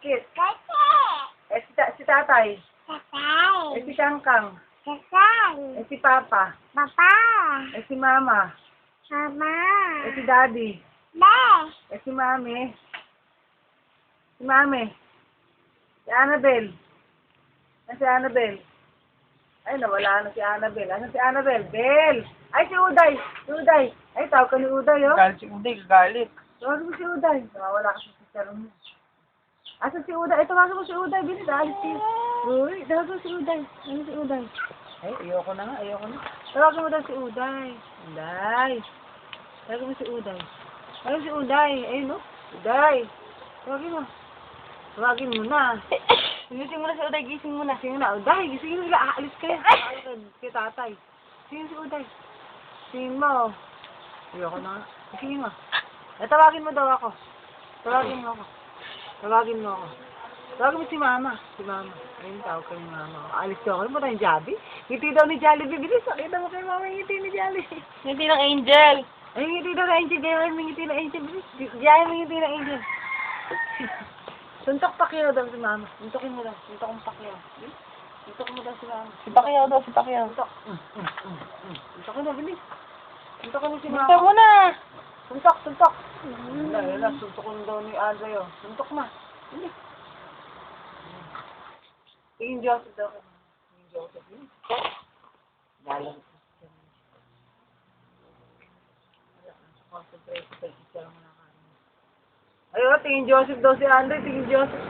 Biskit. Kasi. Si tatay. Sasay. Si Kangkang. Sasay. Si Papa. Papa. Si Mama. Mama. Si Daddy. Le. Si Mami. Si Mami. Si Annabel. Si Annabel. Ay, nawala na si Annabel. Ano si Annabel? Bel! Ay, si Uday! Si Uday! Ay, tawag ka ni Uday, oh. Galit si Uday, galit. Tawag mo si Uday. Nawawala ka sa sarong mo. Asa si Uday? Ay, tawag mo si Uday. Bilis, alis si... Uy, tawag mo si Uday. Ano si Uday? Ay, ayoko na nga, ayoko na. Tawag mo daw si Uday. Uday. Tawag mo si Uday. Ayun si Uday. Ayun, no? Uday. Tawagin mo. Tawagin mo na. Gising mo na si Uday, gising mo na. Gising mo na. Uday, gising mo na. Aalis kayo. Kay tatay. Gising si Uday. Gising mo. Ayoko na nga. Gising mo. Eh, tawagin mo daw ako. Tawagin mo ako. Tawagin mo ako. Tawagin mo si Mama. Si Mama. Ayun, tawag ka ni Mama. Aalis ka ako. Ano mo tayong Jabby? Ngiti daw ni Jollibee. Bilis, nakita mo kay Mama yung ngiti ni Jollibee. Hindi ng Angel. Ay, ngiti daw na Angel. Gaya mo yung ngiti na Angel. Bilis. Gaya mo yung ngiti na Angel. Suntok Pacquiao daw si Mama. Suntokin mo daw. Suntok ang Pacquiao. Suntok mo daw si Mama. Si Pacquiao daw, si Pacquiao. Suntok. Suntokin mo, bilis. Suntokin mo si Mama. Suntok mo na. Suntok, suntok. Wala, suntokin daw ni Andre, oh. Suntok na. Bilis. Tingin Joseph daw. Tingin Joseph, bilis. Galang. Concentrate sa pag-isa lang na. Ayun, tingin Joseph daw si Andre, tingin Joseph.